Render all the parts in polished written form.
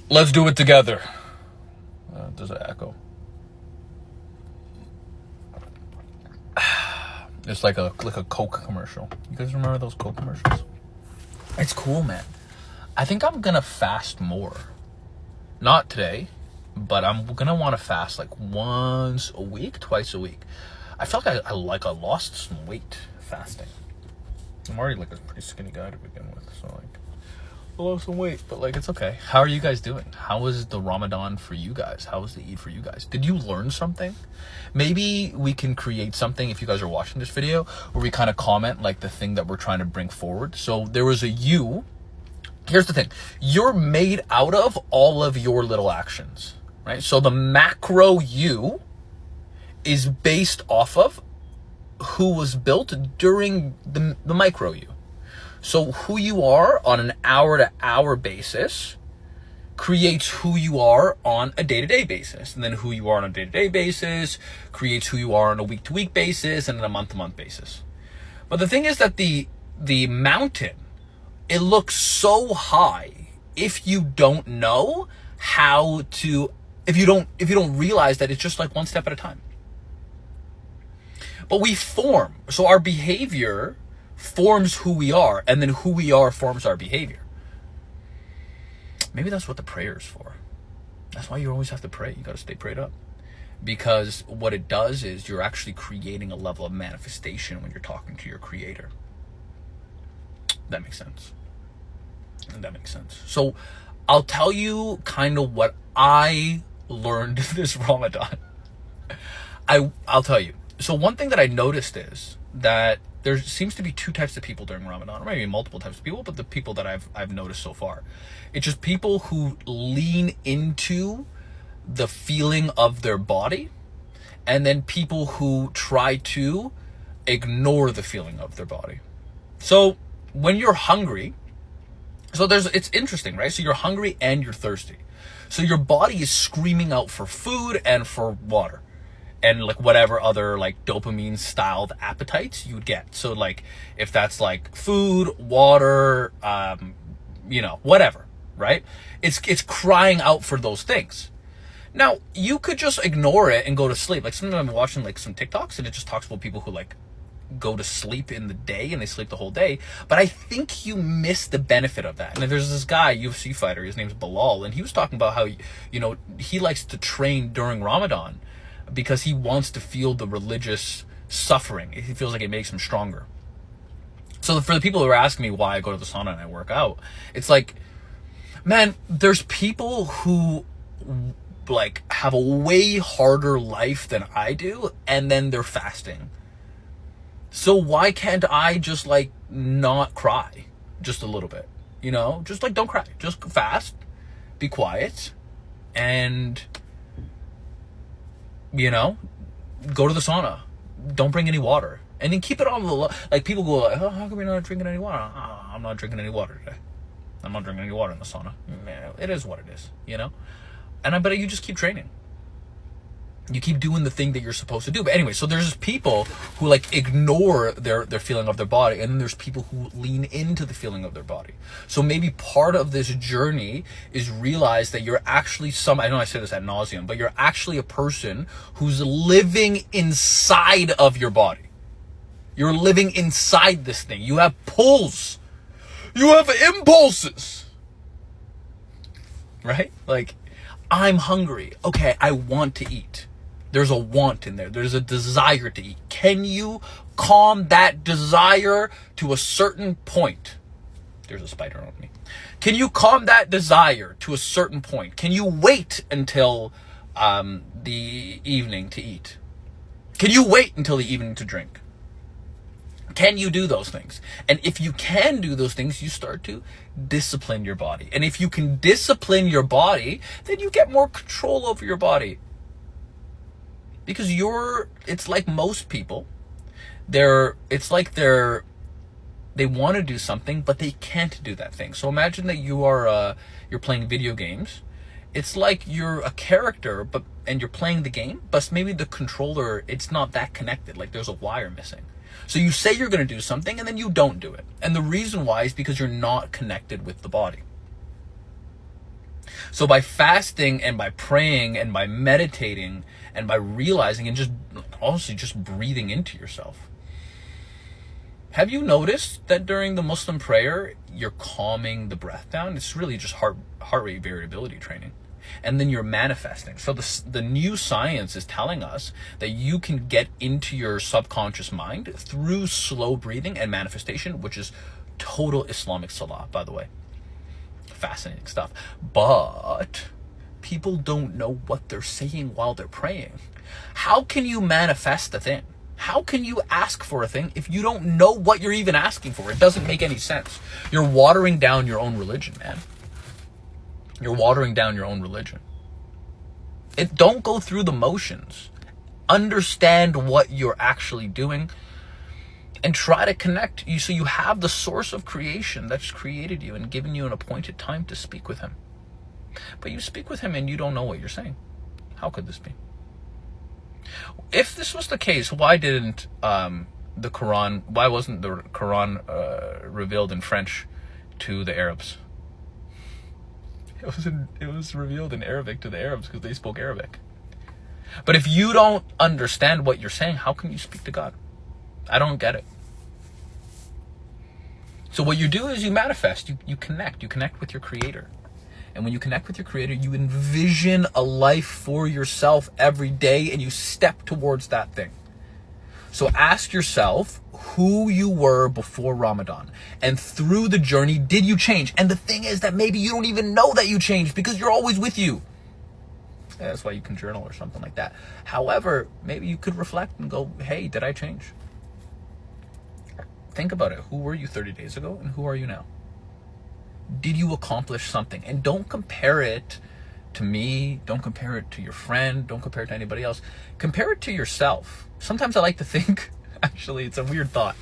Let's do it together. Does it echo? It's like a Coke commercial. You guys remember those Coke commercials? It's cool, man. I think I'm gonna fast more. Not today, but I'm gonna want to fast like once a week, twice a week. I felt like I lost some weight fasting. I'm already like a pretty skinny guy to begin with, so like I lost some weight, but like it's okay. How are you guys doing? How was the Ramadan for you guys? How was the Eid for you guys? Did you learn something? Maybe we can create something if you guys are watching this video where we kind of comment like the thing that we're trying to bring forward. So there was a you. Here's the thing. You're made out of all of your little actions, right? So the macro you is based off of who was built during the micro you. So who you are on an hour-to-hour basis creates who you are on a day-to-day basis. And then who you are on a day-to-day basis creates who you are on a week-to-week basis and on a month-to-month basis. But the thing is that the mountain, it looks so high if you don't know how to, if you don't realize that it's just like one step at a time. But we form, so our behavior forms who we are, and then who we are forms our behavior. Maybe that's what the prayer is for. That's why you always have to pray. You got to stay prayed up. Because what it does is you're actually creating a level of manifestation when you're talking to your creator. That makes sense. That makes sense. So I'll tell you kind of what I learned this Ramadan. I'll tell you. So one thing that I noticed is that there seems to be two types of people during Ramadan, or maybe multiple types of people, but the people that I've noticed so far, it's just people who lean into the feeling of their body, and then people who try to ignore the feeling of their body. So when you're hungry, it's interesting, right? So you're hungry and you're thirsty. So your body is screaming out for food and for water. And like whatever other like dopamine styled appetites you would get. So like if that's like food, water, whatever, right? It's crying out for those things. Now you could just ignore it and go to sleep. Like sometimes I'm watching like some TikToks and it just talks about people who like go to sleep in the day and they sleep the whole day. But I think you miss the benefit of that. And there's this guy, UFC fighter, his name's Bilal, and he was talking about how, he likes to train during Ramadan because he wants to feel the religious suffering. He feels like it makes him stronger. So for the people who are asking me why I go to the sauna and I work out, it's like, man, there's people who like have a way harder life than I do, and then they're fasting. So why can't I just like not cry just a little bit? Just like don't cry, just fast, be quiet, and go to the sauna. Don't bring any water. And then keep it on the low. Like people go like, oh, how come you're not drinking any water? Oh, I'm not drinking any water today. I'm not drinking any water in the sauna. Man, it is what it is, But you just keep training. You keep doing the thing that you're supposed to do. But anyway, so there's just people who like ignore their feeling of their body, and then there's people who lean into the feeling of their body. So maybe part of this journey is realize that you're actually I know I say this ad nauseum, but you're actually a person who's living inside of your body. You're living inside this thing. You have pulls. You have impulses. Right? Like, I'm hungry. Okay, I want to eat. There's a want in there. There's a desire to eat. Can you calm that desire to a certain point? There's a spider on me. Can you calm that desire to a certain point? Can you wait until the evening to eat? Can you wait until the evening to drink? Can you do those things? And if you can do those things, you start to discipline your body. And if you can discipline your body, then you get more control over your body. Because it's like most people, they want to do something, but they can't do that thing. So imagine that you're playing video games. It's like you're a character, and you're playing the game, but maybe the controller, it's not that connected. Like there's a wire missing. So you say you're going to do something and then you don't do it. And the reason why is because you're not connected with the body. So by fasting and by praying and by meditating and by realizing and just honestly just breathing into yourself, have you noticed that during the Muslim prayer, you're calming the breath down? It's really just heart rate variability training. And then you're manifesting. So the new science is telling us that you can get into your subconscious mind through slow breathing and manifestation, which is total Islamic salah, by the way. Fascinating stuff. But people don't know what they're saying while they're praying. How can you manifest a thing? How can you ask for a thing if you don't know what you're even asking for? It doesn't make any sense. You're watering down your own religion, man. You're watering down your own religion. Don't go through the motions. Understand what you're actually doing and try to connect you so you have the source of creation that's created you and given you an appointed time to speak with him. But you speak with him and you don't know what you're saying. How could this be? If this was the case, why wasn't the Quran revealed in French to the Arabs? It was revealed in Arabic to the Arabs because they spoke Arabic. But if you don't understand what you're saying, how can you speak to God? I don't get it. So what you do is you manifest, you connect with your creator. And when you connect with your creator, you envision a life for yourself every day and you step towards that thing. So ask yourself who you were before Ramadan. And through the journey, did you change? And the thing is that maybe you don't even know that you changed because you're always with you. Yeah, that's why you can journal or something like that. However, maybe you could reflect and go, hey, did I change? Think about it. Who were you 30 days ago and who are you now? Did you accomplish something? And don't compare it to me. Don't compare it to your friend. Don't compare it to anybody else. Compare it to yourself. Sometimes I like to think, actually, it's a weird thought,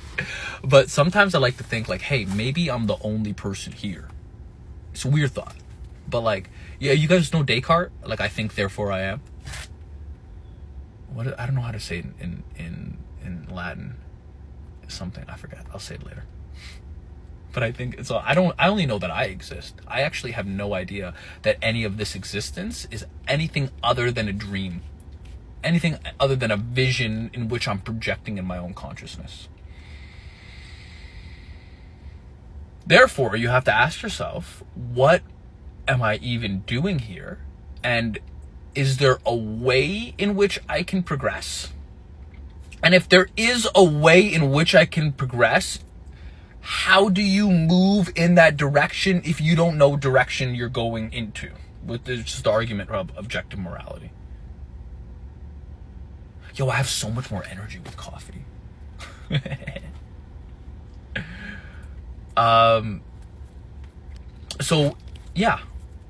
but sometimes I like to think like, hey, maybe I'm the only person here. It's a weird thought. But like, yeah, you guys know Descartes? Like, I think, therefore I am. I don't know how to say it in Latin. Something, I forgot. I'll say it later. But I think it's I only know that I exist. I actually have no idea that any of this existence is anything other than a dream. Anything other than a vision in which I'm projecting in my own consciousness. Therefore, you have to ask yourself, what am I even doing here? And is there a way in which I can progress? And if there is a way in which I can progress, how do you move in that direction if you don't know direction you're going into? With just the argument of objective morality. Yo, I have so much more energy with coffee.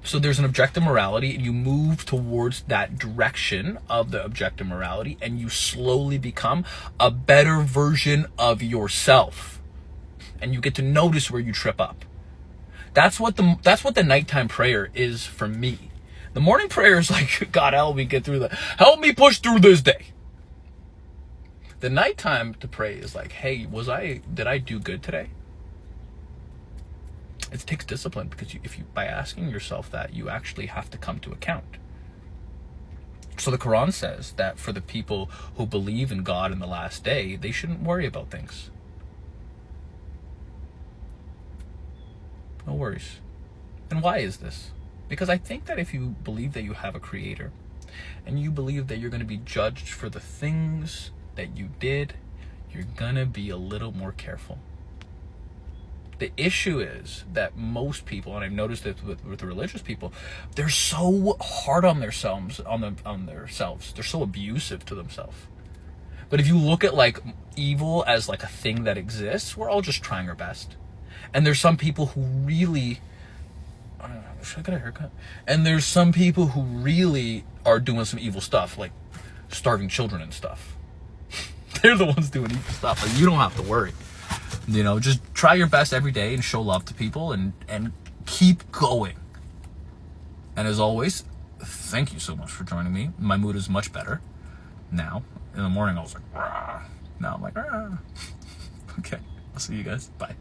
So there's an objective morality and you move towards that direction of the objective morality and you slowly become a better version of yourself. And you get to notice where you trip up. That's what the nighttime prayer is for me. The morning prayer is like, God, help me help me push through this day. The nighttime to pray is like, hey, did I do good today? It takes discipline because by asking yourself that, you actually have to come to account. So the Quran says that for the people who believe in God in the last day, they shouldn't worry about things. No worries. And why is this? Because I think that if you believe that you have a creator and you believe that you're going to be judged for the things that you did, you're going to be a little more careful. The issue is that most people, and I've noticed it with the religious people, they're so hard on themselves, They're so abusive to themselves. But if you look at like evil as like a thing that exists, we're all just trying our best. And there's some people who really, should I get a haircut? And there's some people who really are doing some evil stuff, like starving children and stuff. They're the ones doing evil stuff. Like, you don't have to worry. You know, just try your best every day and show love to people and keep going. And as always, thank you so much for joining me. My mood is much better now. In the morning, I was like, rah. Now I'm like, rah. Okay, I'll see you guys. Bye.